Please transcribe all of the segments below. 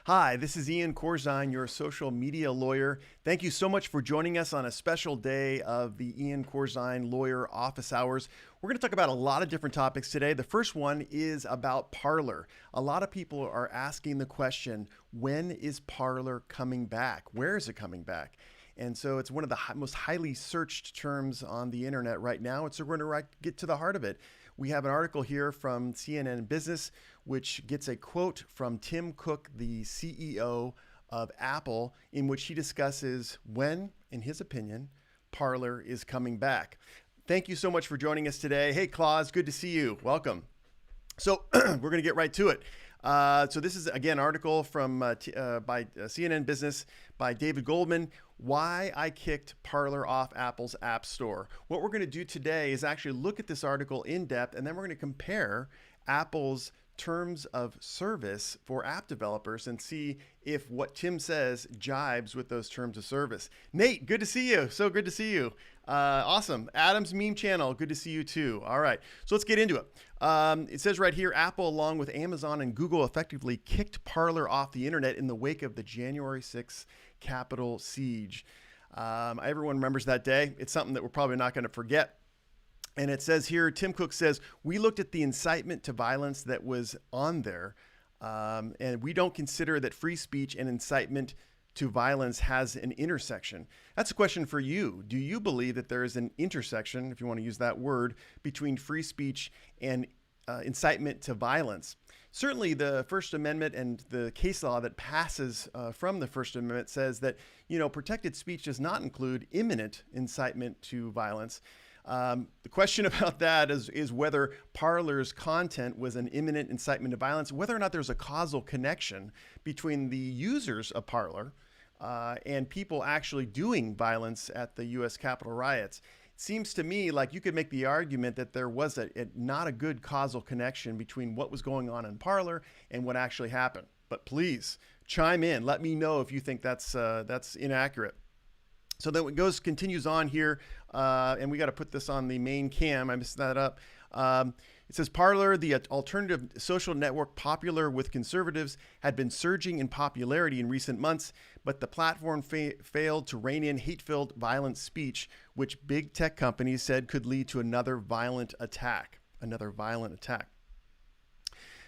Hi, this is Ian Corzine, your social media lawyer. Thank you so much for joining us on a special day of the Ian Corzine Lawyer Office Hours. We're going to talk about a lot of different topics today. The first one is about Parler. A lot of people are asking the question, when is Parler coming back? Where is it coming back? And so it's one of the most highly searched terms on the internet right now. And so we're going to get to the heart of it. We have an article here from CNN Business, which gets a quote from Tim Cook, the CEO of Apple, in which he discusses when, in his opinion, Parler is coming back. Thank you so much for joining us today. Hey, Claus, good to see you. Welcome. So we're going to get right to it. So this is, again, an article from by CNN Business by David Goldman, Why I Kicked Parler Off Apple's App Store. What we're going to do today is actually look at this article in depth, and then we're going to compare Apple's terms of service for app developers and see if what Tim says jibes with those terms of service. Nate, good to see you. So good to see you. Awesome. Adam's Meme Channel, good to see you too. All right, so let's get into it. It says right here, Apple, along with Amazon and Google, effectively kicked Parler off the internet in the wake of the January 6th Capitol siege. Everyone remembers that day. It's something that we're probably not going to forget. And it says here, Tim Cook says, we looked at the incitement to violence that was on there, and we don't consider that free speech and incitement to violence has an intersection. That's a question for you. Do you believe that there is an intersection, if you want to use that word, between free speech and incitement to violence? Certainly the First Amendment and the case law that passes from the First Amendment says that, protected speech does not include imminent incitement to violence. The question about that is whether Parler's content was an imminent incitement to violence, whether or not there's a causal connection between the users of Parler and people actually doing violence at the U.S. Capitol riots. It seems to me like you could make the argument that there was not a good causal connection between what was going on in Parler and what actually happened. But please chime in. Let me know if you think that's inaccurate. So then it continues on here, and we got to put this on the main cam. I messed that up. It says Parler, the alternative social network popular with conservatives, had been surging in popularity in recent months, but the platform failed to rein in hate-filled violent speech, which big tech companies said could lead to another violent attack.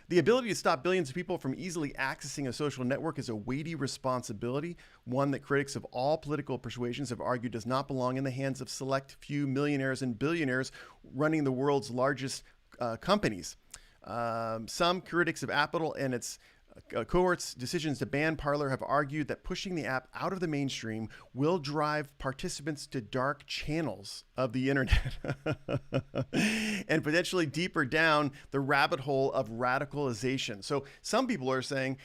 The ability to stop billions of people from easily accessing a social network is a weighty responsibility, one that critics of all political persuasions have argued does not belong in the hands of select few millionaires and billionaires running the world's largest companies. Some critics of Apple and its cohort's decisions to ban Parler have argued that pushing the app out of the mainstream will drive participants to dark channels of the internet and potentially deeper down the rabbit hole of radicalization. So some people are saying,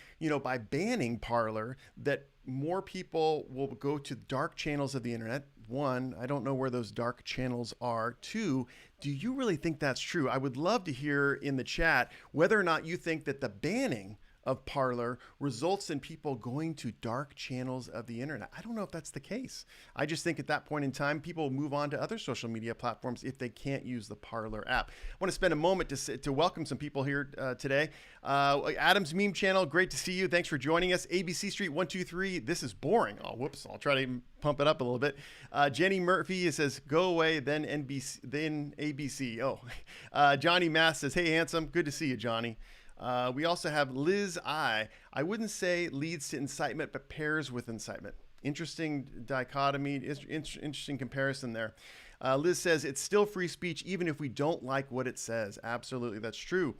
by banning Parler, that more people will go to dark channels of the internet. One, I don't know where those dark channels are. Two, do you really think that's true? I would love to hear in the chat whether or not you think that the banning of Parler results in people going to dark channels of the internet. I don't know if that's the case. I just think at that point in time, people move on to other social media platforms if they can't use the Parler app. I want to spend a moment to welcome some people here today. Adam's Meme Channel, great to see you. Thanks for joining us. ABC Street 123, this is boring. Oh, whoops, I'll try to pump it up a little bit. Jenny Murphy says, go away, then NBC, then ABC. Oh, Johnny Mass says, hey, handsome, good to see you, Johnny. We also have Liz I wouldn't say leads to incitement, but pairs with incitement. Interesting dichotomy, interesting comparison there. Liz says it's still free speech even if we don't like what it says. Absolutely, that's true.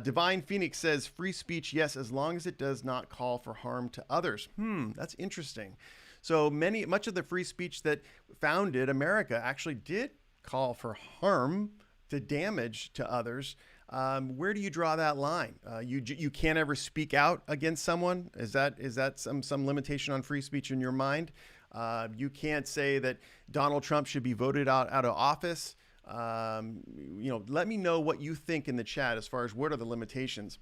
Divine Phoenix says free speech, yes, as long as it does not call for harm to others. That's interesting. So much of the free speech that founded America actually did call for harm to damage to others. Where do you draw that line? You can't ever speak out against someone. Is that some limitation on free speech in your mind? You can't say that Donald Trump should be voted out of office. Let me know what you think in the chat as far as what are the limitations.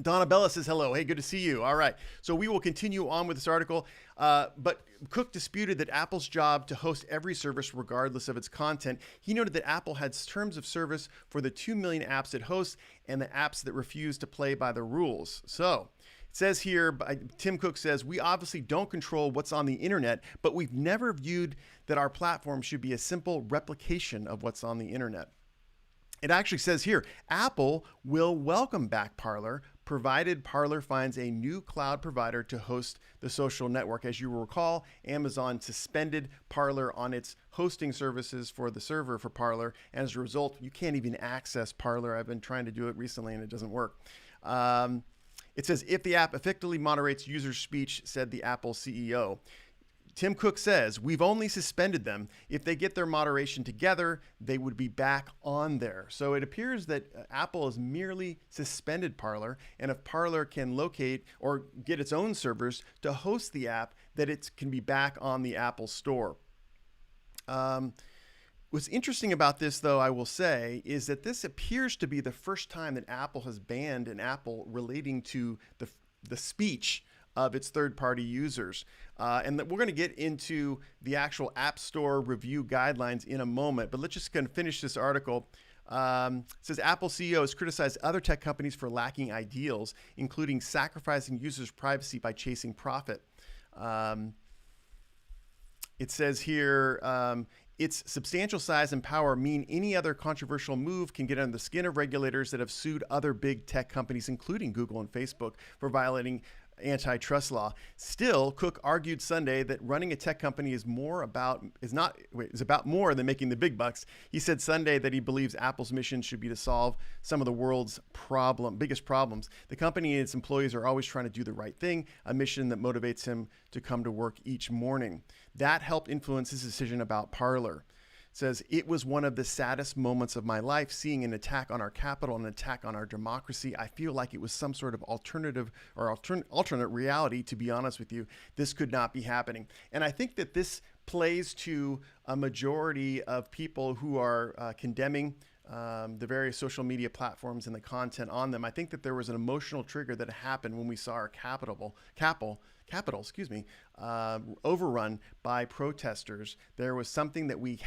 Donna Bella says hello. Hey, good to see you. All right. So we will continue on with this article. But Cook disputed that Apple's job to host every service regardless of its content. He noted that Apple had terms of service for the 2 million apps it hosts and the apps that refuse to play by the rules. So It says here, Tim Cook says, we obviously don't control what's on the internet, but we've never viewed that our platform should be a simple replication of what's on the internet. It actually says here, Apple will welcome back Parler, provided Parler finds a new cloud provider to host the social network. As you will recall, Amazon suspended Parler on its hosting services for the server for Parler. And as a result, you can't even access Parler. I've been trying to do it recently and it doesn't work. It says, if the app effectively moderates user speech, said the Apple CEO. Tim Cook says, we've only suspended them. If they get their moderation together, they would be back on there. So it appears that Apple has merely suspended Parler, and if Parler can locate or get its own servers to host the app, that it can be back on the Apple Store. What's interesting about this, though, I will say, is that this appears to be the first time that Apple has banned an Apple relating to the speech of its third-party users. And that we're going to get into the actual App Store review guidelines in a moment, but let's just kind of finish this article. It says Apple CEO has criticized other tech companies for lacking ideals, including sacrificing users' privacy by chasing profit. It says here, its substantial size and power mean any other controversial move can get under the skin of regulators that have sued other big tech companies, including Google and Facebook, for violating antitrust law. Still, Cook argued Sunday that running a tech company is about more than making the big bucks. He said Sunday that he believes Apple's mission should be to solve some of the world's biggest problems. The company and its employees are always trying to do the right thing, a mission that motivates him to come to work each morning. That helped influence his decision about Parler. Says, it was one of the saddest moments of my life, seeing an attack on our capital, an attack on our democracy. I feel like it was some sort of alternative or alternate reality, to be honest with you. This could not be happening. And I think that this plays to a majority of people who are condemning the various social media platforms and the content on them. I think that there was an emotional trigger that happened when we saw our capital, overrun by protesters. There was something that we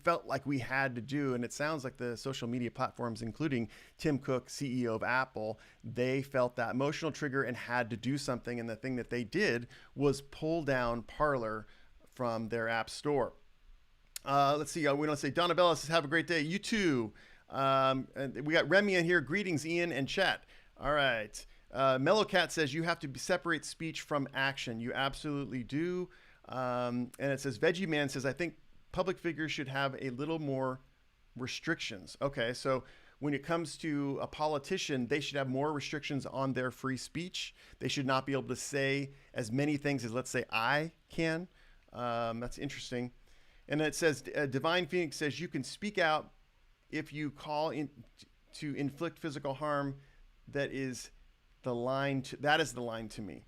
felt like we had to do, and it sounds like the social media platforms, including Tim Cook, CEO of Apple, they felt that emotional trigger and had to do something, and the thing that they did was pull down Parler from their app store. Let's see, we don't say, Donna Bella says, have a great day. You too. And we got Remy in here. Greetings, Ian and chat. All right. Mellow Cat says you have to separate speech from action. You absolutely do. And it says Veggie Man says, I think public figures should have a little more restrictions. Okay, so when it comes to a politician, they should have more restrictions on their free speech. They should not be able to say as many things as, let's say, I can. That's interesting. And it says, Divine Phoenix says, you can speak out if you call in to inflict physical harm. That is the line to me.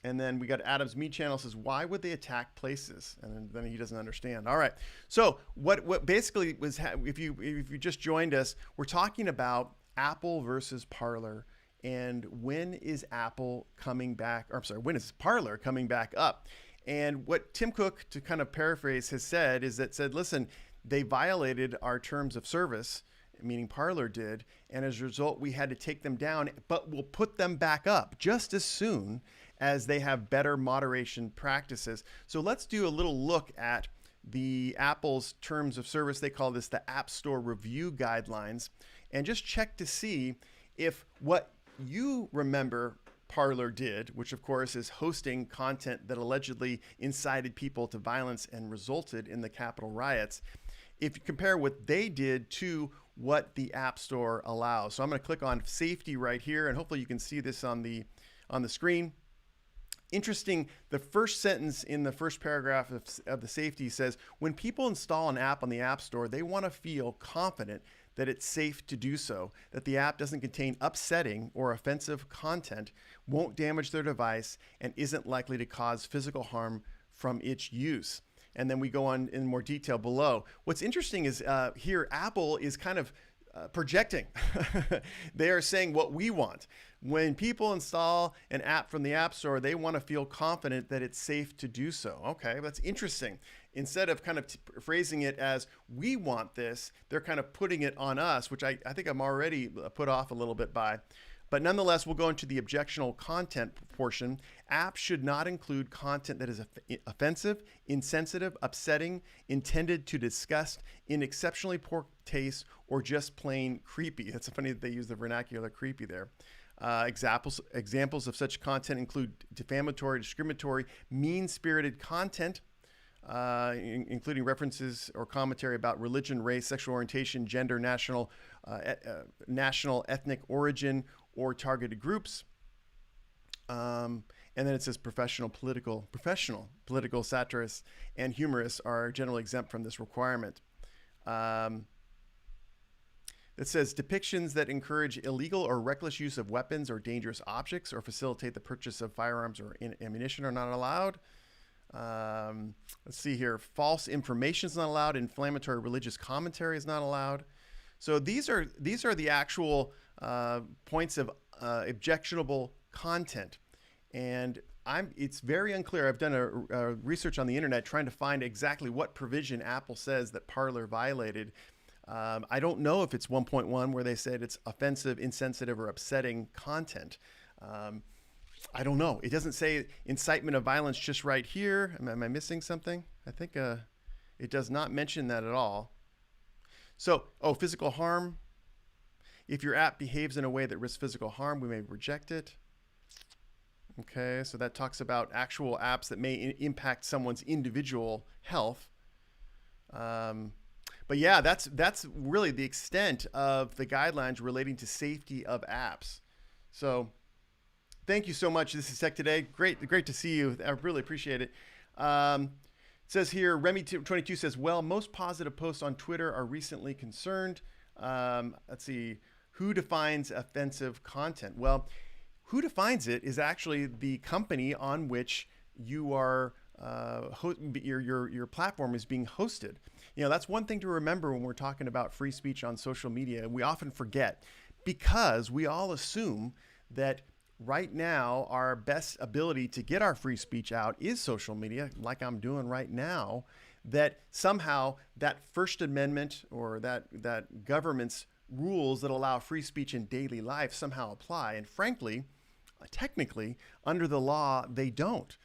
And then we got Adam's Meat Channel says, why would they attack places? And then he doesn't understand. All right. So what basically was, if you just joined us, we're talking about Apple versus Parler. And when is Apple coming back? Or I'm sorry, when is Parler coming back up? And what Tim Cook, to kind of paraphrase, has said is listen, they violated our terms of service, meaning Parler did, and as a result, we had to take them down, but we'll put them back up just as soon as they have better moderation practices. So let's do a little look at the Apple's terms of service. They call this the App Store Review Guidelines, and just check to see if what you remember Parler did, which of course is hosting content that allegedly incited people to violence and resulted in the Capitol riots, if you compare what they did to what the App Store allows. So I'm going to click on safety right here, and hopefully you can see this on the screen. Interesting, the first sentence in the first paragraph of the safety says, when people install an app on the App Store, they want to feel confident that it's safe to do so, that the app doesn't contain upsetting or offensive content, won't damage their device, and isn't likely to cause physical harm from its use. And then we go on in more detail below. What's interesting is here, Apple is kind of projecting. They are saying what we want. When people install an app from the App Store, they want to feel confident that it's safe to do so. Okay, that's interesting. Instead of kind of phrasing it as we want this, they're kind of putting it on us, which I think I'm already put off a little bit by. But nonetheless, we'll go into the objectionable content portion. Apps should not include content that is offensive, insensitive, upsetting, intended to disgust, in exceptionally poor taste, or just plain creepy. It's funny that they use the vernacular creepy there. Examples of such content include defamatory, discriminatory, mean-spirited content, including references or commentary about religion, race, sexual orientation, gender, national, ethnic origin, or targeted groups. And then it says professional political satirists and humorists are generally exempt from this requirement. It says depictions that encourage illegal or reckless use of weapons or dangerous objects or facilitate the purchase of firearms or ammunition are not allowed. Let's see here. False information is not allowed. Inflammatory religious commentary is not allowed. So these are the actual points of objectionable content. And it's very unclear. I've done a research on the internet trying to find exactly what provision Apple says that Parler violated. I don't know if it's 1.1 where they said it's offensive, insensitive, or upsetting content. I don't know. It doesn't say incitement of violence just right here. Am I missing something? I think it does not mention that at all. So, physical harm. If your app behaves in a way that risks physical harm, we may reject it. Okay, so that talks about actual apps that may impact someone's individual health. But yeah, that's really the extent of the guidelines relating to safety of apps. So thank you so much. This is Tech Today. Great to see you. I really appreciate it. It says here, Remy22 says, well, most positive posts on Twitter are recently concerned. Let's see, who defines offensive content? Well, who defines it is actually the company on which you are your platform is being hosted. That's one thing to remember when we're talking about free speech on social media. We often forget because we all assume that right now our best ability to get our free speech out is social media, like I'm doing right now, that somehow that First Amendment or that government's rules that allow free speech in daily life somehow apply. And frankly, technically, under the law, they don't.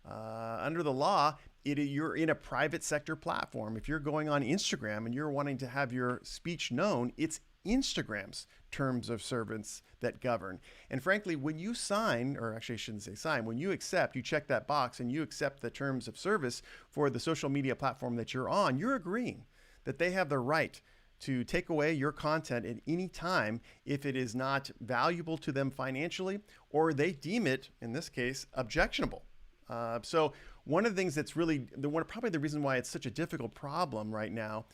Under the law, you're in a private sector platform. If you're going on Instagram and you're wanting to have your speech known, it's Instagram's terms of service that govern. And frankly, when you sign, or actually I shouldn't say sign, when you accept, you check that box and you accept the terms of service for the social media platform that you're on, you're agreeing that they have the right to take away your content at any time if it is not valuable to them financially, or they deem it, in this case, objectionable. So one of the things that's probably the reason why it's such a difficult problem right now,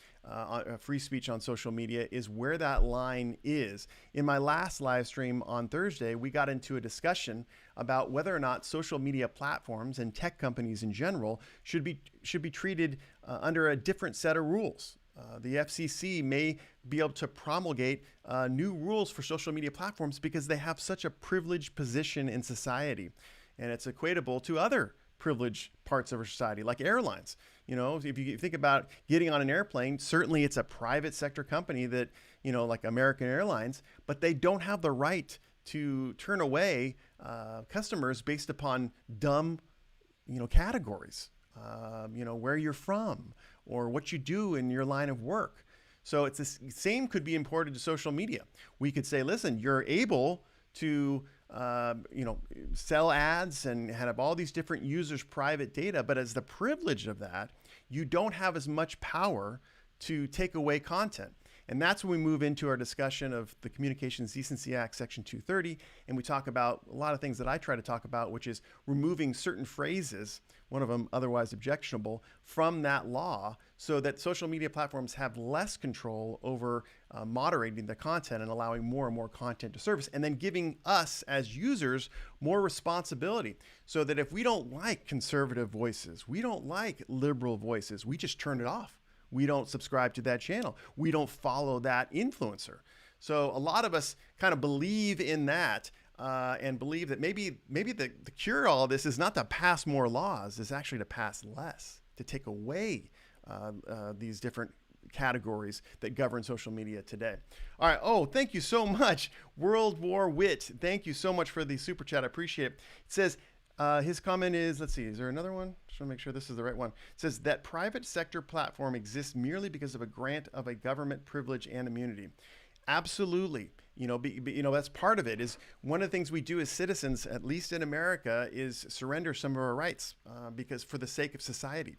free speech on social media, is where that line is. In my last live stream on Thursday, we got into a discussion about whether or not social media platforms and tech companies in general should be treated under a different set of rules. The FCC may be able to promulgate new rules for social media platforms because they have such a privileged position in society. And it's equatable to other privileged parts of our society, like airlines. If you think about getting on an airplane, certainly it's a private sector company that, like American Airlines, but they don't have the right to turn away customers based upon dumb, categories, where you're from or what you do in your line of work. So it's the same could be imported to social media. We could say, listen, you're able to sell ads and have all these different users' private data, but as the privilege of that, you don't have as much power to take away content. And that's when we move into our discussion of the Communications Decency Act, Section 230, and we talk about a lot of things that I try to talk about, which is removing certain phrases, one of them otherwise objectionable, from that law so that social media platforms have less control over moderating the content and allowing more and more content to surface, and then giving us as users more responsibility so that if we don't like conservative voices, we don't like liberal voices, we just turn it off. We don't subscribe to that channel. We don't follow that influencer. So a lot of us kind of believe in that and believe that maybe the cure to all of this is not to pass more laws, it's actually to pass less, to take away these different categories that govern social media today. All right. Oh, thank you so much, World War Wit. Thank you so much for the super chat. I appreciate it. It says, his comment is, let's see, is there another one? Just want to make sure this is the right one. It says that private sector platform exists merely because of a grant of a government privilege and immunity. Absolutely. That's part of it. Is one of the things we do as citizens, at least in America, is surrender some of our rights because for the sake of society.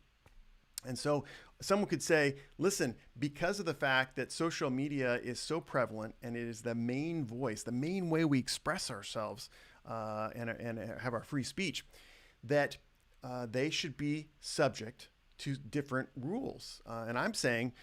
And so someone could say, listen, because of the fact that social media is so prevalent and it is the main voice, the main way we express ourselves and have our free speech, that they should be subject to different rules. And I'm saying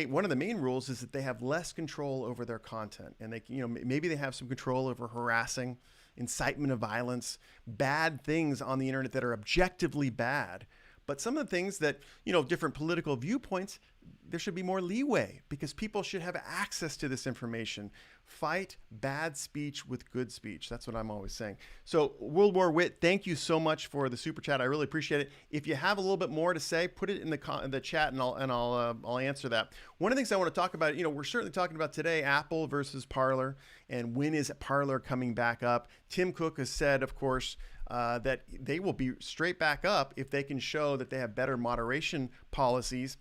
one of the main rules is that they have less control over their content, and maybe they have some control over harassing, incitement of violence, bad things on the internet that are objectively bad. But some of the things that, different political viewpoints, there should be more leeway because people should have access to this information. Fight bad speech with good speech. That's what I'm always saying. So World War Wit, thank you so much for the super chat. I really appreciate it. If you have a little bit more to say, put it in the chat and I'll answer that. One of the things I want to talk about, we're certainly talking about today, Apple versus Parler, and when is Parler coming back up? Tim Cook has said, of course, that they will be straight back up if they can show that they have better moderation policies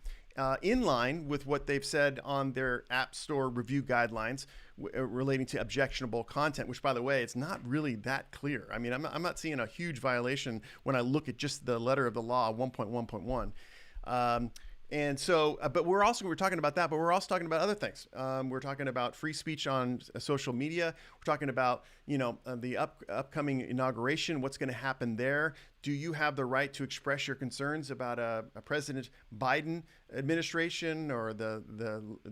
in line with what they've said on their App Store review guidelines relating to objectionable content, which, by the way, it's not really that clear. I mean, I'm not seeing a huge violation when I look at just the letter of the law, 1.1.1. And so, but we're talking about that, but we're also talking about other things. We're talking about free speech on social media. We're talking about, the upcoming inauguration, what's going to happen there. Do you have the right to express your concerns about a President Biden administration or the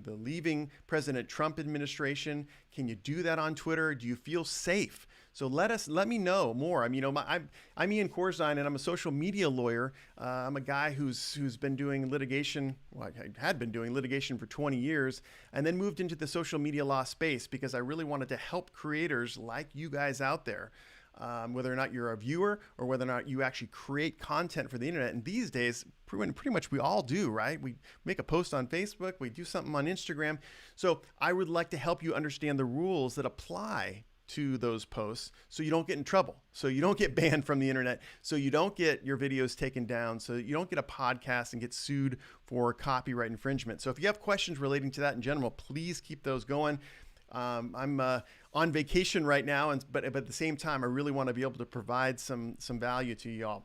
leaving President Trump administration? Can you do that on Twitter? Do you feel safe? So let me know more. I'm Ian Corzine, and I'm a social media lawyer. I'm a guy who's been doing litigation. Well, I had been doing litigation for 20 years, and then moved into the social media law space because I really wanted to help creators like you guys out there, whether or not you're a viewer or whether or not you actually create content for the internet. And these days, pretty much we all do, right? We make a post on Facebook, we do something on Instagram. So I would like to help you understand the rules that apply to those posts so you don't get in trouble, so you don't get banned from the internet, so you don't get your videos taken down, so you don't get a podcast and get sued for copyright infringement. So if you have questions relating to that in general, please keep those going. I'm on vacation right now, but at the same time, I really want to be able to provide some value to y'all.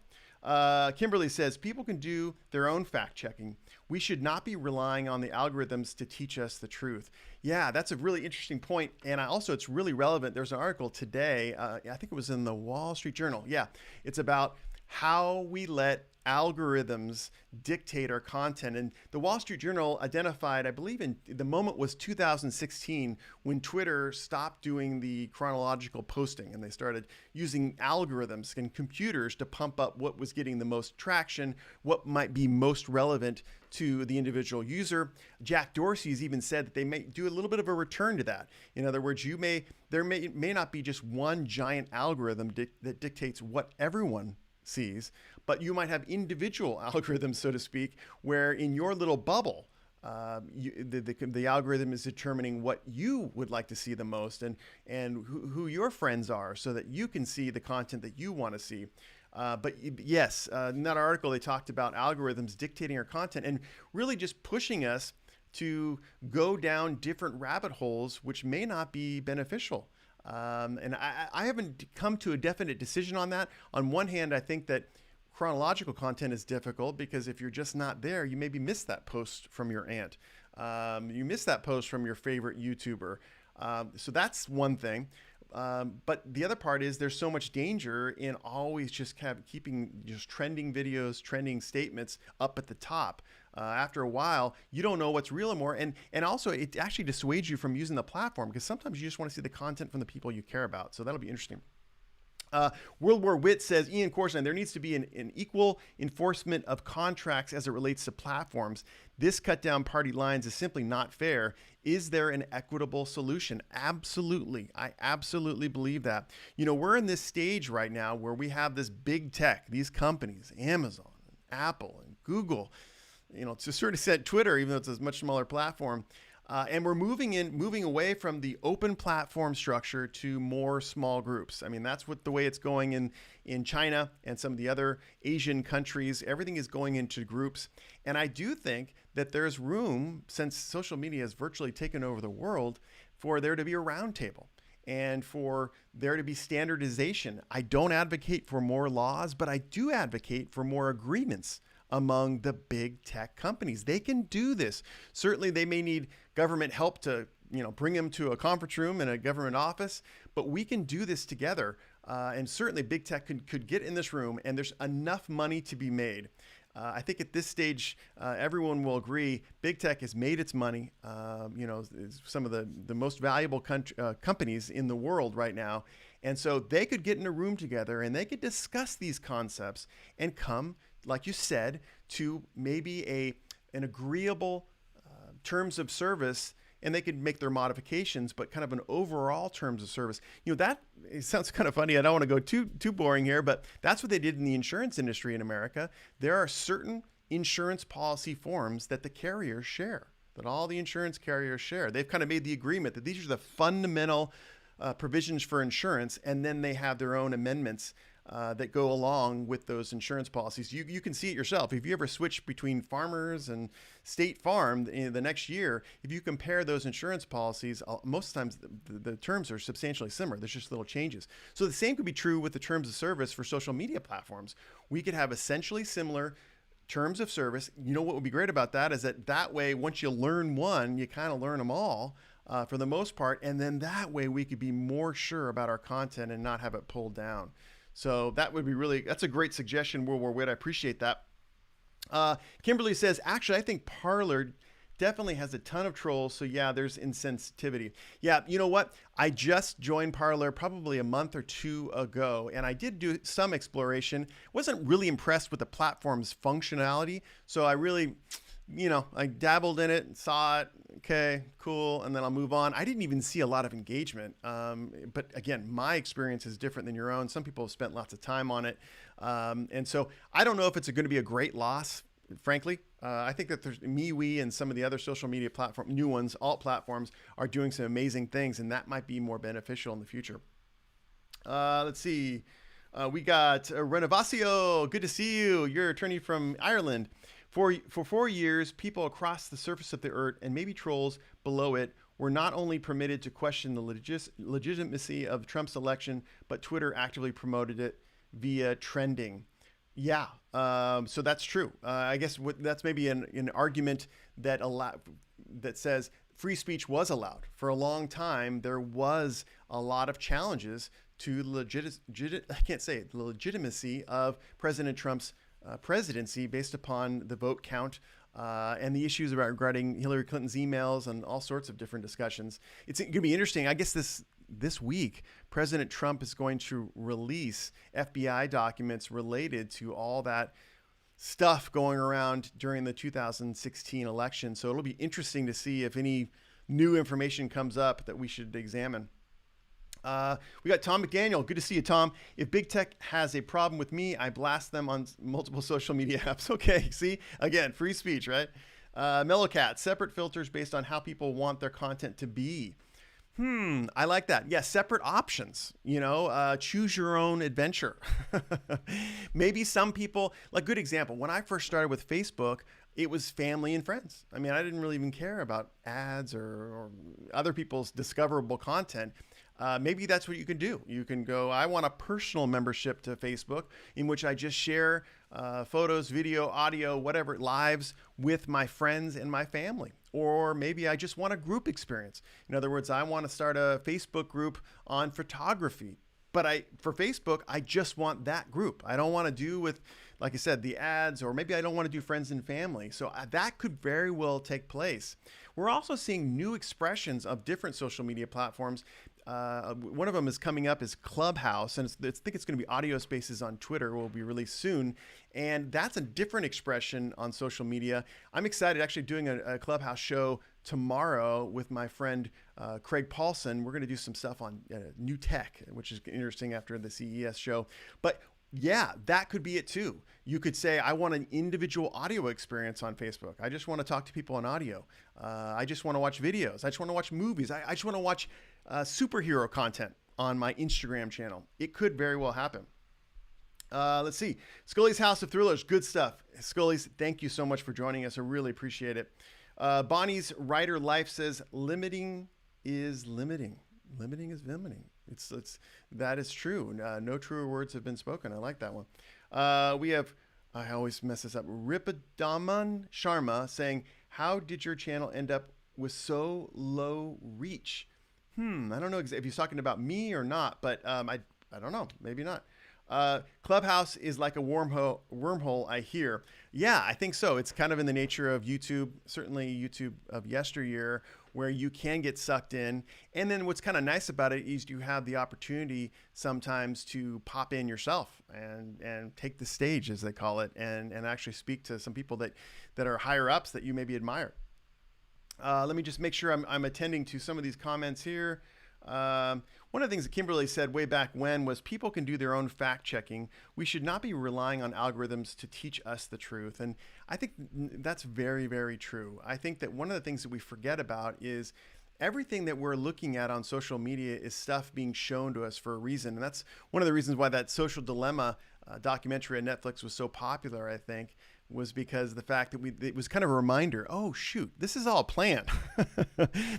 Kimberly says, people can do their own fact checking. We should not be relying on the algorithms to teach us the truth. Yeah, that's a really interesting point. And it's really relevant. There's an article today, I think it was in the Wall Street Journal. Yeah, it's about how we let algorithms dictate our content. And the Wall Street Journal identified, I believe the moment was 2016 when Twitter stopped doing the chronological posting and they started using algorithms and computers to pump up what was getting the most traction, what might be most relevant to the individual user. Jack Dorsey's even said that they may do a little bit of a return to that. In other words, there may not be just one giant algorithm that dictates what everyone sees, but you might have individual algorithms, so to speak, where in your little bubble, the algorithm is determining what you would like to see the most and who your friends are so that you can see the content that you want to see. But yes, in that article, they talked about algorithms dictating our content and really just pushing us to go down different rabbit holes, which may not be beneficial. And I haven't come to a definite decision on that. On one hand, I think that chronological content is difficult because if you're just not there, you maybe miss that post from your aunt. You miss that post from your favorite YouTuber. So that's one thing. But the other part is there's so much danger in always just keeping just trending videos, trending statements up at the top. After a while, you don't know what's real anymore. And also, it actually dissuades you from using the platform because sometimes you just want to see the content from the people you care about. So that'll be interesting. World War Wit says, Ian Corzine, there needs to be an equal enforcement of contracts as it relates to platforms. This cut down party lines is simply not fair. Is there an equitable solution? Absolutely. I absolutely believe that. We're in this stage right now where we have this big tech, these companies, Amazon, Apple, and Google, to a certain extent Twitter, even though it's a much smaller platform. And we're moving away from the open platform structure to more small groups. I mean, that's the way it's going in China and some of the other Asian countries. Everything is going into groups. And I do think that there's room, since social media has virtually taken over the world, for there to be a roundtable and for there to be standardization. I don't advocate for more laws, but I do advocate for more agreements among the big tech companies. They can do this. Certainly they may need government help to bring them to a conference room in a government office, but we can do this together. And certainly big tech could get in this room, and there's enough money to be made. I think at this stage, everyone will agree big tech has made its money. Some of the most valuable companies in the world right now. And so they could get in a room together and they could discuss these concepts and come, like you said, to maybe an agreeable terms of service, and they could make their modifications, but kind of an overall terms of service. That it sounds kind of funny. I don't want to go too boring here, but that's what they did in the insurance industry in America. There are certain insurance policy forms that the carriers share, that all the insurance carriers share. They've kind of made the agreement that these are the fundamental provisions for insurance, and then they have their own amendments that go along with those insurance policies. You can see it yourself. If you ever switch between Farmers and State Farm in the next year, if you compare those insurance policies, most times the terms are substantially similar. There's just little changes. So the same could be true with the terms of service for social media platforms. We could have essentially similar terms of service. What would be great about that is that way, once you learn one, you kind of learn them all for the most part. And then that way we could be more sure about our content and not have it pulled down. So that would be that's a great suggestion, World War Wit. I appreciate that. Kimberly says, actually, I think Parler definitely has a ton of trolls. So yeah, there's insensitivity. Yeah, you know what? I just joined Parler probably a month or two ago, and I did do some exploration. Wasn't really impressed with the platform's functionality. So I really, I dabbled in it and saw it. Okay, cool. And then I'll move on. I didn't even see a lot of engagement. But again, my experience is different than your own. Some people have spent lots of time on it. And so I don't know if it's going to be a great loss, frankly. I think that there's MeWe and some of the other social media new ones, alt platforms, are doing some amazing things, and that might be more beneficial in the future. Let's see. We got Renovasio. Good to see you. You're an attorney from Ireland. For 4 years, people across the surface of the earth and maybe trolls below it were not only permitted to question the legitimacy of Trump's election, but Twitter actively promoted it via trending. Yeah, so that's true. I guess that's maybe an argument that says free speech was allowed. For a long time, there was a lot of challenges to the legitimacy of President Trump's presidency based upon the vote count and the issues regarding Hillary Clinton's emails and all sorts of different discussions. It's going to be interesting. I guess this week, President Trump is going to release FBI documents related to all that stuff going around during the 2016 election. So it'll be interesting to see if any new information comes up that we should examine. We got Tom McDaniel. Good to see you, Tom. If big tech has a problem with me, I blast them on multiple social media apps. Okay, see? Again, free speech, right? Mellowcat, separate filters based on how people want their content to be. I like that. Yeah, separate options, choose your own adventure. Maybe some people, like good example, when I first started with Facebook, it was family and friends. I mean, I didn't really even care about ads or other people's discoverable content. Maybe that's what you can do. You can go, I want a personal membership to Facebook in which I just share photos, video, audio, whatever, lives with my friends and my family. Or maybe I just want a group experience. In other words, I want to start a Facebook group on photography. But for Facebook, I just want that group. I don't want to do with, like I said, the ads, or maybe I don't want to do friends and family. So that could very well take place. We're also seeing new expressions of different social media platforms. One of them is coming up is Clubhouse, and I think it's going to be audio spaces on Twitter will be released soon. And that's a different expression on social media. I'm excited actually doing a Clubhouse show tomorrow with my friend Craig Paulson. We're going to do some stuff on new tech, which is interesting after the CES show. But Yeah, that could be it too. You could say, I want an individual audio experience on Facebook. I just want to talk to people on audio. I just want to watch videos. I just want to watch movies. I just want to watch superhero content on my Instagram channel. It could very well happen. Let's see. Scully's House of Thrillers. Good stuff. Scully's, thank you so much for joining us. I really appreciate it. Bonnie's Writer Life says, limiting is limiting. Limiting is limiting. That is true. No truer words have been spoken. I like that one. We have, I always mess this up, Ripadaman Sharma saying, how did your channel end up with so low reach? I don't know if he's talking about me or not, but I don't know. Maybe not. Clubhouse is like a wormhole, I hear. Yeah, I think so. It's kind of in the nature of YouTube, certainly YouTube of yesteryear, where you can get sucked in. And then what's kind of nice about it is you have the opportunity sometimes to pop in yourself and take the stage, as they call it, and actually speak to some people that are higher ups that you maybe admire. Let me just make sure I'm attending to some of these comments here. One of the things that Kimberly said way back when was people can do their own fact checking. We should not be relying on algorithms to teach us the truth. And I think that's very, very true. I think that one of the things that we forget about is everything that we're looking at on social media is stuff being shown to us for a reason. And that's one of the reasons why that Social Dilemma documentary on Netflix was so popular, I think, was because of the fact that it was kind of a reminder, oh shoot, this is all planned.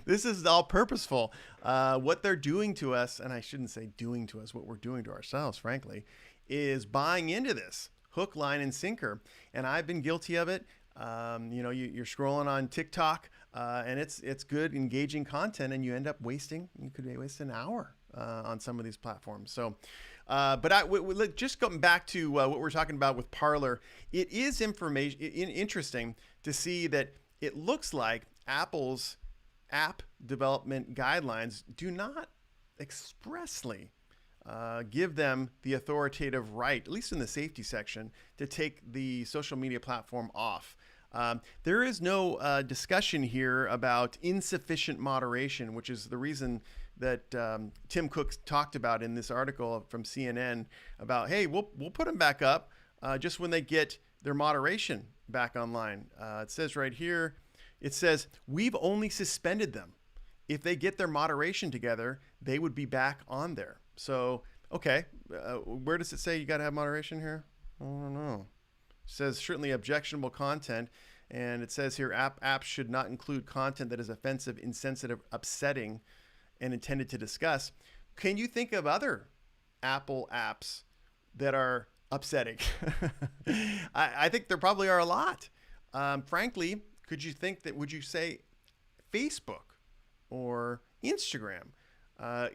This is all purposeful. What they're doing to us, and I shouldn't say doing to us, what we're doing to ourselves, frankly, is buying into this hook, line, and sinker. And I've been guilty of it. You're scrolling on TikTok, and it's good, engaging content, and you end up you could waste an hour on some of these platforms. So, just going back to what we're talking about with Parler, it is interesting to see that it looks like Apple's app development guidelines do not expressly give them the authoritative right, at least in the safety section, to take the social media platform off. There is no discussion here about insufficient moderation, which is the reason that Tim Cook talked about in this article from CNN about, hey, we'll put them back up just when they get their moderation back online. It says right here, it says, we've only suspended them. If they get their moderation together, they would be back on there. So, okay, where does it say you got to have moderation here? I don't know. It says certainly objectionable content. And it says here, apps should not include content that is offensive, insensitive, upsetting, and intended to discuss. Can you think of other Apple apps that are upsetting? I think there probably are a lot. Frankly, would you say Facebook or Instagram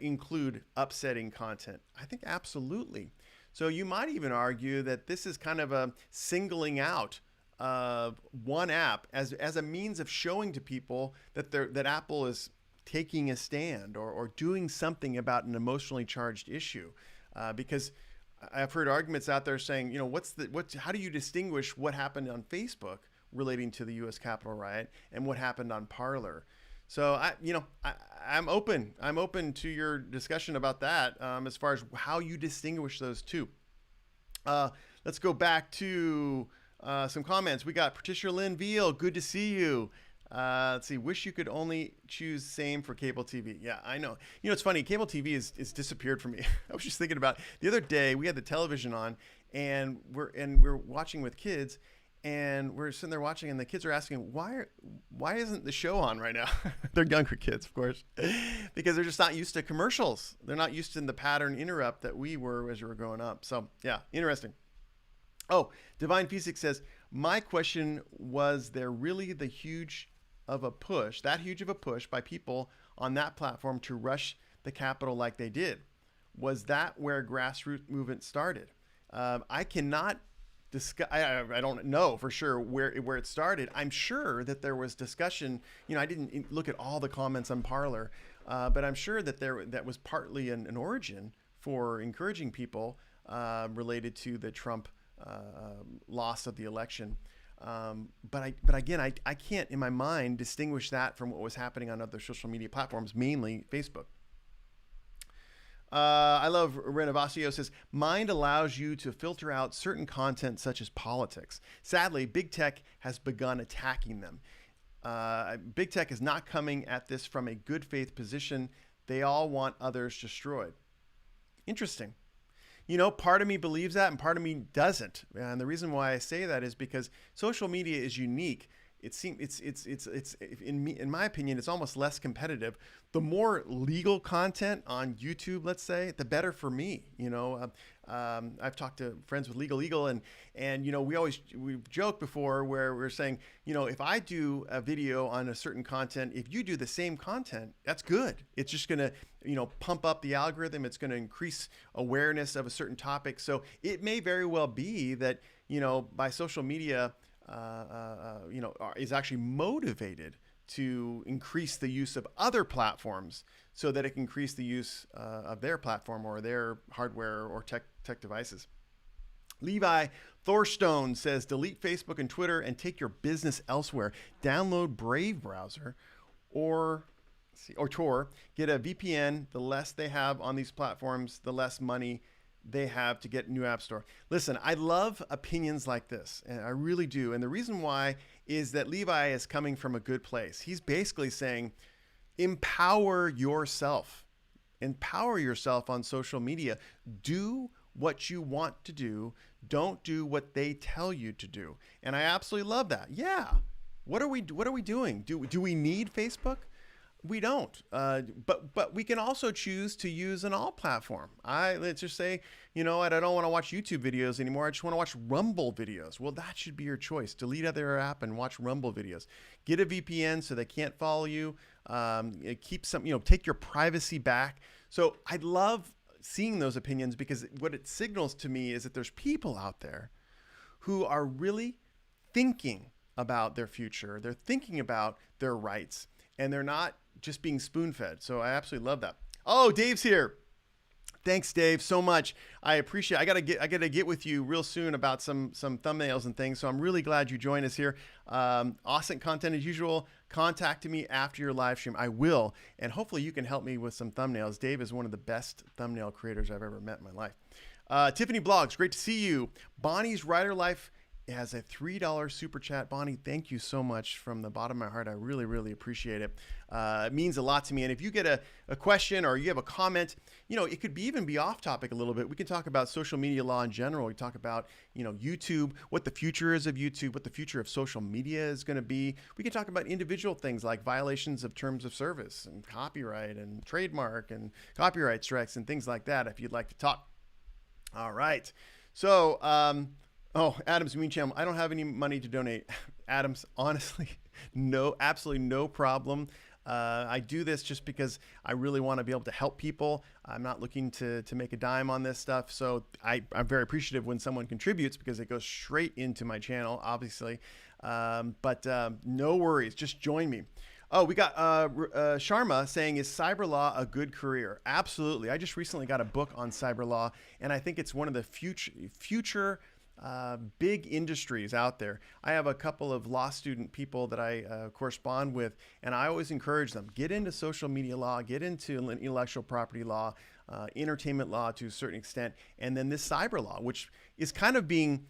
include upsetting content? I think absolutely. So you might even argue that this is kind of a singling out of one app as a means of showing to people that Apple is taking a stand or doing something about an emotionally charged issue, because I've heard arguments out there saying, how do you distinguish what happened on Facebook relating to the U.S. Capitol riot and what happened on Parler? So I'm open to your discussion about that as far as how you distinguish those two. Let's go back to some comments. We got Patricia Lynn Veal. Good to see you. Let's see. Wish you could only choose same for cable TV. Yeah, I know. It's funny. Cable TV is disappeared from me. I was just thinking about the other day. We had the television on, and we're watching with kids, and we're sitting there watching, and the kids are asking, why isn't the show on right now? They're younger kids, of course, because they're just not used to commercials. They're not used to the pattern interrupt that we were as we were growing up. So yeah, interesting. Oh, Divine Physics says, my question was, there really that huge of a push by people on that platform to rush the Capitol like they did? Was that where grassroots movement started? I cannot discuss. I don't know for sure where it started. I'm sure that there was discussion. I didn't look at all the comments on Parler, but I'm sure that that was partly an origin for encouraging people related to the Trump loss of the election. But again, I can't in my mind distinguish that from what was happening on other social media platforms, mainly Facebook. I love Renovasio says, Mind allows you to filter out certain content such as politics. Sadly, big tech has begun attacking them. Big tech is not coming at this from a good faith position. They all want others destroyed. Interesting. You know, part of me believes that and part of me doesn't. And the reason why I say that is because social media is unique. It seems it's in my opinion, it's almost less competitive. The more legal content on YouTube, let's say, the better for me. You know, I've talked to friends with Legal Eagle, and you know, we've joked before where we're saying, you know, if I do a video on a certain content, if you do the same content, that's good. It's just gonna, you know, pump up the algorithm. It's gonna increase awareness of a certain topic. So it may very well be that, you know, by social media, you know, is actually motivated to increase the use of other platforms so that it can increase the use of their platform or their hardware or tech devices. Levi Thorstone says, delete Facebook and Twitter and take your business elsewhere. Download Brave browser or Tor. Get a VPN. The less they have on these platforms, the less money they have to get new app store. Listen, I love opinions like this, and I really do. And the reason why is that Levi is coming from a good place. He's basically saying, empower yourself. Empower yourself on social media. Do what you want to do. Don't do what they tell you to do. And I absolutely love that. Yeah. What are we doing? Do we need Facebook? We don't, but we can also choose to use an all platform. Let's just say, you know what, I don't want to watch YouTube videos anymore. I just want to watch Rumble videos. Well, that should be your choice. Delete other app and watch Rumble videos. Get a VPN so they can't follow you. Keep some, you know, take your privacy back. So I love seeing those opinions because what it signals to me is that there's people out there who are really thinking about their future. They're thinking about their rights, and they're not just being spoon-fed. So I absolutely love that. Oh, Dave's here. Thanks, Dave, so much. I appreciate it. I gotta get with you real soon about some thumbnails and things. So I'm really glad you joined us here. Awesome content as usual. Contact me after your live stream. I will, and hopefully you can help me with some thumbnails. Dave is one of the best thumbnail creators I've ever met in my life. Tiffany Blogs, great to see you. Bonnie's Writer Life has a $3 super chat. Bonnie, thank you so much from the bottom of my heart. I really, really appreciate it. It means a lot to me. And if you get a question or you have a comment, you know, it could even be off topic a little bit. We can talk about social media law in general. We talk about, you know, YouTube, what the future is of YouTube, what the future of social media is going to be. We can talk about individual things like violations of terms of service and copyright and trademark and copyright strikes and things like that if you'd like to talk. All right. So, oh, Adam's Mean Channel. I don't have any money to donate. Adams, honestly, no, absolutely no problem. I do this just because I really want to be able to help people. I'm not looking to make a dime on this stuff. So I'm very appreciative when someone contributes because it goes straight into my channel, obviously. But no worries. Just join me. Oh, we got Sharma saying, is cyber law a good career? Absolutely. I just recently got a book on cyber law, and I think it's one of the future big industries out there. I have a couple of law student people that I correspond with, and I always encourage them, get into social media law, get into intellectual property law, entertainment law to a certain extent, and then this cyber law, which is kind of being,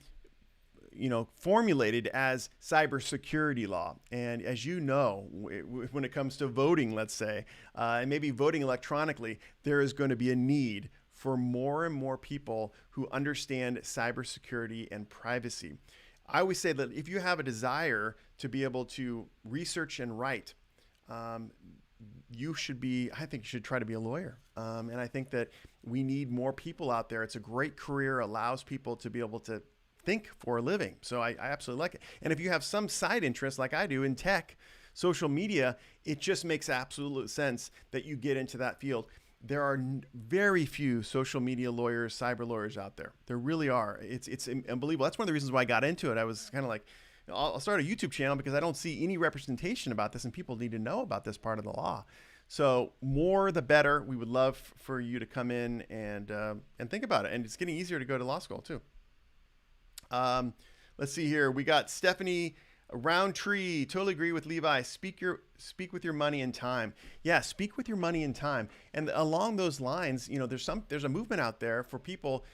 you know, formulated as cybersecurity law. And as you know, when it comes to voting, let's say, and maybe voting electronically, there is going to be a need for more and more people who understand cybersecurity and privacy. I always say that if you have a desire to be able to research and write, I think you should try to be a lawyer. And I think that we need more people out there. It's a great career, allows people to be able to think for a living. So I absolutely like it. And if you have some side interest like I do in tech, social media, it just makes absolute sense that you get into that field. There are very few social media lawyers, cyber lawyers out there. There really are. It's unbelievable. That's one of the reasons why I got into it. I was kind of like, I'll start a YouTube channel because I don't see any representation about this, and people need to know about this part of the law. So more the better. We would love for you to come in and think about it. And it's getting easier to go to law school too. Let's see here. We got Stephanie Roundtree, totally agree with Levi. Speak with your money and time. Yeah, speak with your money and time. And along those lines, there's a movement out there for people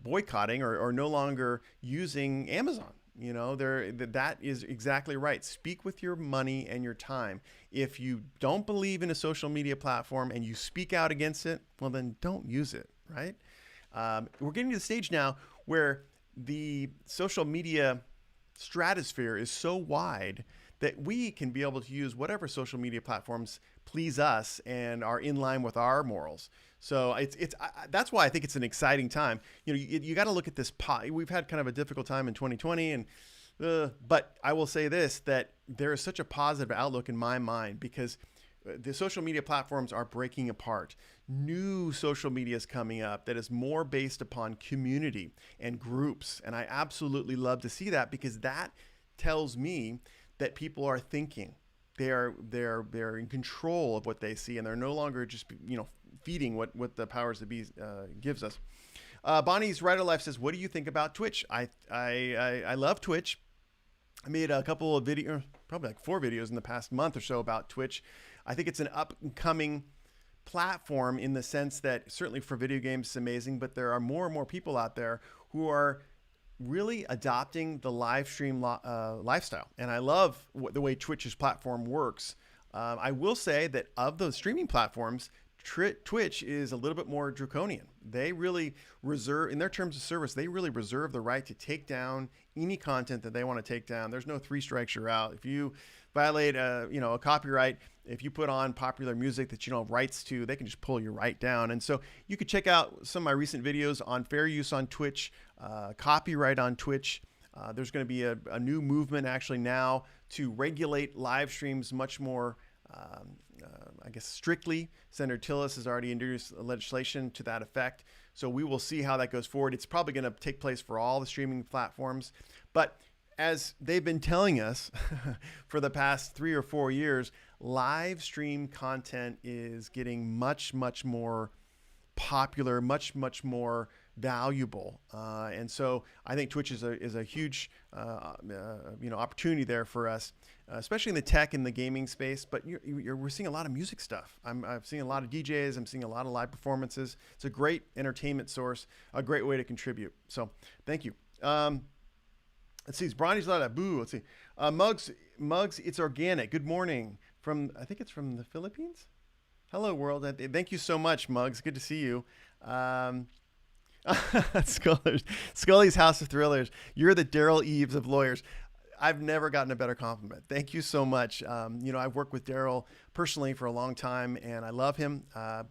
boycotting or no longer using Amazon. That is exactly right. Speak with your money and your time. If you don't believe in a social media platform and you speak out against it, well, then don't use it, right? We're getting to the stage now where the social media stratosphere is so wide that we can be able to use whatever social media platforms please us and are in line with our morals. So that's why I think it's an exciting time. You got to look at this pot. We've had kind of a difficult time in 2020, but I will say this, that there is such a positive outlook in my mind because the social media platforms are breaking apart. New social media is coming up that is more based upon community and groups. And I absolutely love to see that because that tells me that people are thinking. They're in control of what they see, and they're no longer just feeding what the powers that be gives us. Bonnie's Right of Life says, "What do you think about Twitch?" I love Twitch. I made a couple of videos, probably like 4 videos in the past month or so about Twitch. I think it's an up-and-coming platform in the sense that certainly for video games it's amazing, but there are more and more people out there who are really adopting the live stream lifestyle. And I love the way Twitch's platform works. I will say that of those streaming platforms, Twitch is a little bit more draconian. They really reserve, in their terms of service, they really reserve the right to take down any content that they want to take down. There's no 3 strikes, you're out. If you violate a copyright, if you put on popular music that you don't have rights to, they can just pull you right down. And so you could check out some of my recent videos on fair use on Twitch, copyright on Twitch. There's going to be a new movement actually now to regulate live streams much more I guess strictly. Senator Tillis has already introduced legislation to that effect. So we will see how that goes forward. It's probably going to take place for all the streaming platforms. But as they've been telling us for the past 3 or 4 years, live stream content is getting much, much more popular, much, much more valuable. And so I think Twitch is a huge opportunity there for us, especially in the tech and the gaming space. But we're seeing a lot of music stuff. I'm seeing a lot of DJs. I'm seeing a lot of live performances. It's a great entertainment source, a great way to contribute. So thank you. Let's see. It's Bronny's Loud. Boo. Let's see. Mugs. It's organic. Good morning I think it's from the Philippines. Hello, world. Thank you so much, Mugs. Good to see you. Scully's House of Thrillers. You're the Daryl Eves of lawyers. I've never gotten a better compliment. Thank you so much. I've worked with Daryl personally for a long time, and I love him.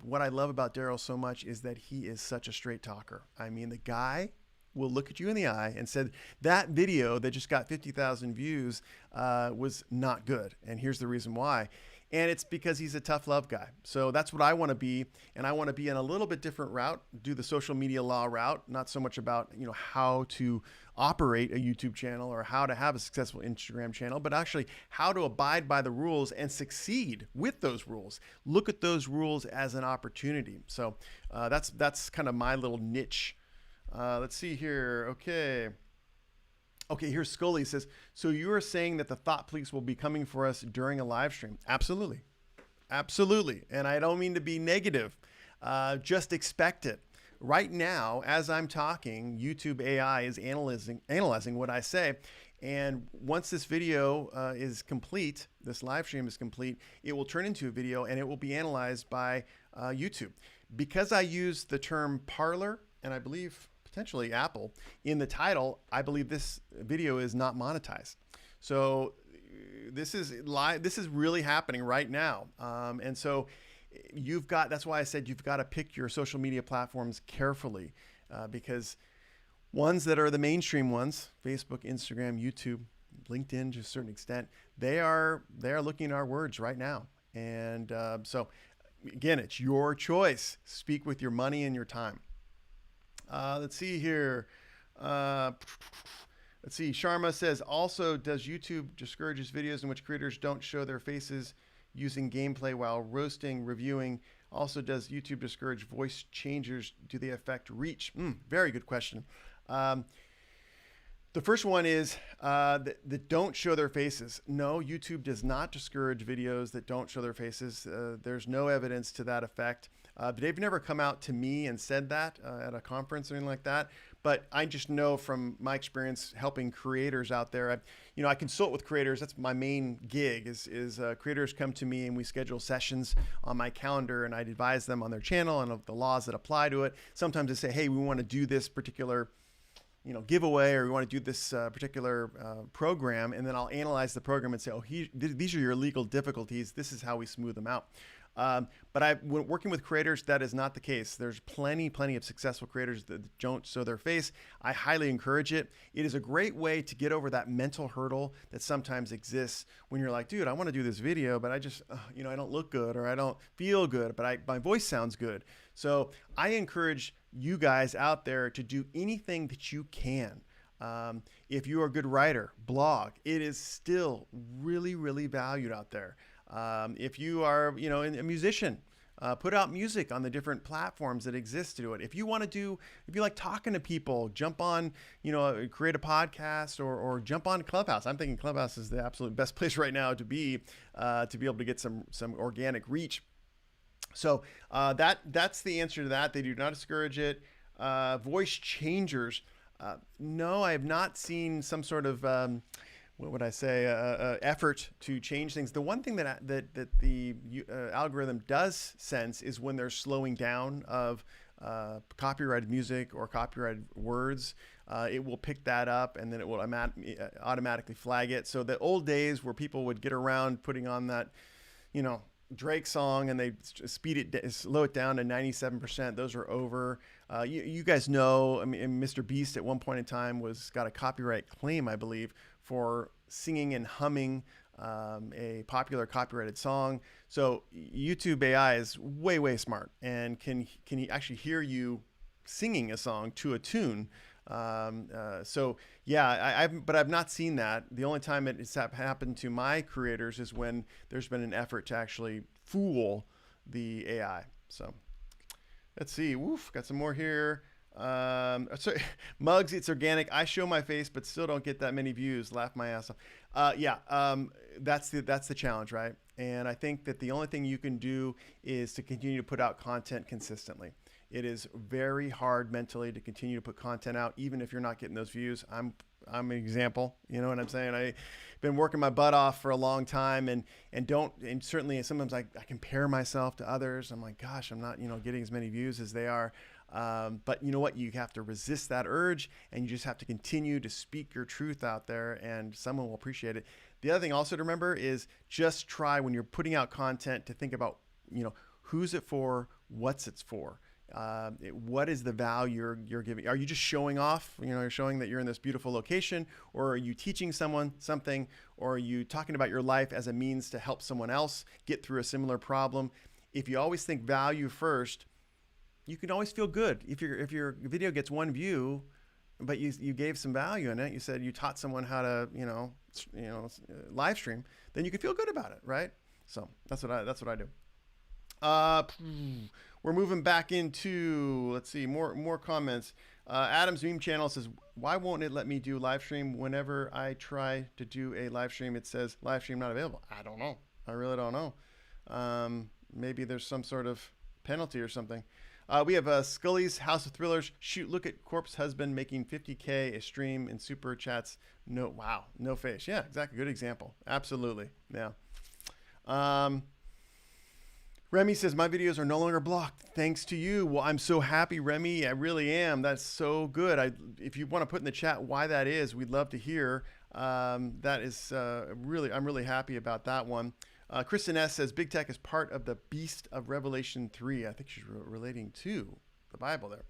What I love about Daryl so much is that he is such a straight talker. I mean, the guy will look at you in the eye and said, that video that just got 50,000 views was not good. And here's the reason why. And it's because he's a tough love guy. So that's what I want to be. And I want to be in a little bit different route, do the social media law route, not so much about, how to operate a YouTube channel or how to have a successful Instagram channel, but actually how to abide by the rules and succeed with those rules. Look at those rules as an opportunity. So that's kind of my little niche. Let's see here. Okay, here's Scully says, so you are saying that the thought police will be coming for us during a live stream? Absolutely. Absolutely. And I don't mean to be negative. Just expect it. Right now, as I'm talking, YouTube AI is analyzing what I say. And once this video is complete, this live stream is complete, it will turn into a video and it will be analyzed by YouTube. Because I use the term PARLER, and I believe potentially Apple, in the title, I believe this video is not monetized. So this is live. This is really happening right now. And so that's why I said you've got to pick your social media platforms carefully, because ones that are the mainstream ones, Facebook, Instagram, YouTube, LinkedIn to a certain extent, they are looking at our words right now. And so again, it's your choice. Speak with your money and your time. Let's see here. Let's see. Sharma says, also, does YouTube discourages videos in which creators don't show their faces using gameplay while roasting, reviewing? Also, does YouTube discourage voice changers? Do they affect reach? Very good question. The first one is that don't show their faces. No, YouTube does not discourage videos that don't show their faces. There's no evidence to that effect. They've never come out to me and said that at a conference or anything like that. But I just know from my experience helping creators out there. I consult with creators. That's my main gig. Is creators come to me and we schedule sessions on my calendar, and I advise them on their channel and of the laws that apply to it. Sometimes they say, hey, we want to do this particular giveaway, or we want to do this particular program, and then I'll analyze the program and say, oh, these are your legal difficulties. This is how we smooth them out. But when working with creators, that is not the case. There's plenty of successful creators that don't show their face. I highly encourage it. It is a great way to get over that mental hurdle that sometimes exists when you're like, dude, I want to do this video, but I just, I don't look good, or I don't feel good, but my voice sounds good. So I encourage you guys out there to do anything that you can. If you are a good writer, blog. It is still really, really valued out there. If you are, a musician, put out music on the different platforms that exist to do it. If you like talking to people, jump on, create a podcast or jump on Clubhouse. I'm thinking Clubhouse is the absolute best place right now to be able to get some organic reach. So that's the answer to that. They do not discourage it. Voice changers. No, I have not seen some sort of what would I say, effort to change things. The one thing that the algorithm does sense is when there's slowing down of copyrighted music or copyrighted words. It will pick that up, and then it will automatically flag it. So the old days where people would get around putting on that, Drake song, and they slow it down to 97%. Those are over. You guys know, Mr. Beast at one point in time got a copyright claim, I believe, for singing and humming a popular copyrighted song. So YouTube AI is way, way smart and can actually hear you singing a song to a tune. So yeah, but I've not seen that. The only time it's happened to my creators is when there's been an effort to actually fool the AI. So let's see. Woof, got some more here. Sorry, Mugs, it's organic. I show my face, but still don't get that many views. Laugh my ass off. That's the challenge, right? And I think that the only thing you can do is to continue to put out content consistently. It is very hard mentally to continue to put content out, even if you're not getting those views. I'm an example. You know what I'm saying? I've been working my butt off for a long time, and certainly sometimes I compare myself to others. I'm like, gosh, I'm not getting as many views as they are. But you know what? You have to resist that urge, and you just have to continue to speak your truth out there, and someone will appreciate it. The other thing also to remember is just try, when you're putting out content, to think about, who's it for, what's it for. What is the value you're giving? Are you just showing off? You're showing that you're in this beautiful location, or are you teaching someone something, or are you talking about your life as a means to help someone else get through a similar problem? If you always think value first, you can always feel good. If your video gets one view, but you gave some value in it, you said you taught someone how to live stream, then you can feel good about it, right? So that's what I do. We're moving back into, let's see, more comments. Adam's meme channel says, why won't it let me do live stream? Whenever I try to do a live stream, it says live stream not available. I don't know. I really don't know. Maybe there's some sort of penalty or something. We have Scully's House of Thrillers. Shoot, look at Corpse Husband making 50K a stream in super chats. No face. Yeah, exactly. Good example. Absolutely. Yeah. Remy says, my videos are no longer blocked thanks to you. Well, I'm so happy, Remy. I really am. That's so good. If you want to put in the chat why that is, we'd love to hear. That is I'm really happy about that one. Kristen S. says, Big Tech is part of the beast of Revelation 3. I think she's relating to the Bible there.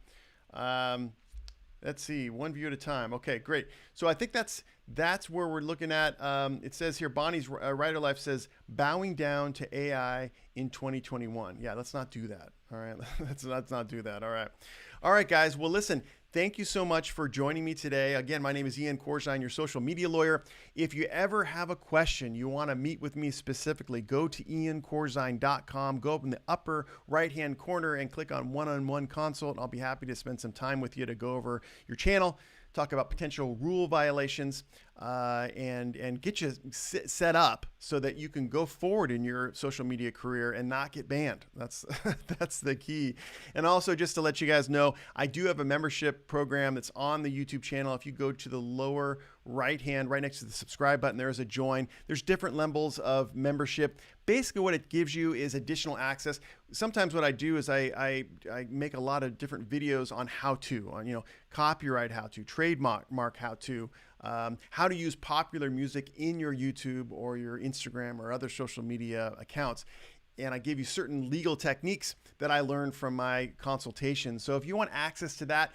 Let's see, one view at a time. Okay, great. So I think that's where we're looking at. It says here, Bonnie's Writer Life says, bowing down to AI in 2021. Yeah, let's not do that. All right, let's not do that. All right, guys. Well, listen, thank you so much for joining me today. Again, my name is Ian Corzine, your social media lawyer. If you ever have a question, you want to meet with me specifically, go to iancorzine.com, go up in the upper right-hand corner and click on one-on-one consult. I'll be happy to spend some time with you to go over your channel, talk about potential rule violations, and get you set up so that you can go forward in your social media career and not get banned. That's that's the key. And also, just to let you guys know, I do have a membership program that's on the YouTube channel. If you go to the lower right hand, right next to the subscribe button, there is a join. There's different levels of membership. Basically, what it gives you is additional access. Sometimes what I do is I make a lot of different videos on how to, on copyright how to, trademark how to use popular music in your YouTube or your Instagram or other social media accounts. And I give you certain legal techniques that I learned from my consultations. So if you want access to that,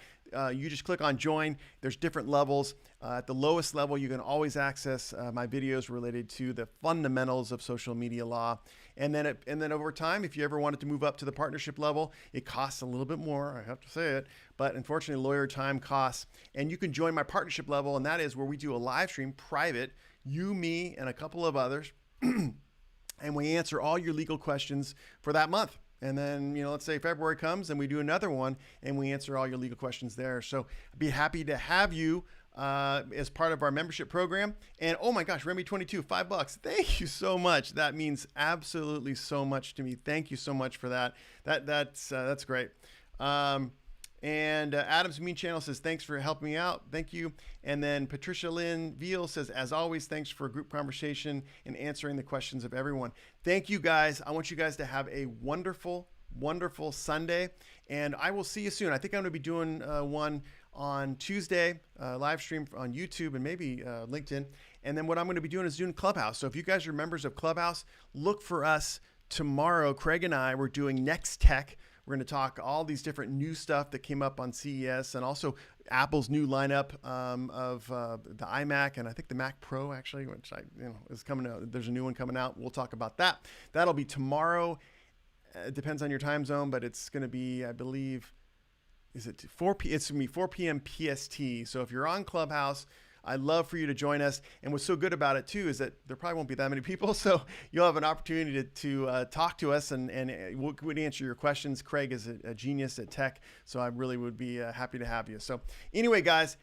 you just click on join. There's different levels. At the lowest level, you can always access my videos related to the fundamentals of social media law. And then over time, if you ever wanted to move up to the partnership level, it costs a little bit more, I have to say it, but unfortunately lawyer time costs. And you can join my partnership level, and that is where we do a live stream, private, you, me, and a couple of others, and we answer all your legal questions for that month. And then, let's say February comes and we do another one and we answer all your legal questions there. So I'd be happy to have you as part of our membership program. And oh my gosh, Remy 22, $5. Thank you so much. That means absolutely so much to me. Thank you so much for that. That's great. And Adam's Mean Channel says, thanks for helping me out. Thank you. And then Patricia Lynn Veal says, as always, thanks for a group conversation and answering the questions of everyone. Thank you guys. I want you guys to have a wonderful, wonderful Sunday. And I will see you soon. I think I'm going to be doing one on Tuesday, live stream on YouTube and maybe LinkedIn. And then what I'm going to be doing is doing Clubhouse. So if you guys are members of Clubhouse, look for us tomorrow. Craig and I, we're doing Next Tech. We're going to talk all these different new stuff that came up on CES, and also Apple's new lineup of the iMac, and I think the Mac Pro actually, which is coming out. There's a new one coming out. We'll talk about that. That'll be tomorrow. It depends on your time zone, but it's going to be, I believe, it's going to be 4 p.m. PST. So if you're on Clubhouse, I'd love for you to join us. And what's so good about it too is that there probably won't be that many people, so you'll have an opportunity to talk to us and we'll answer your questions. Craig is a genius at tech, so I really would be happy to have you. So anyway, guys,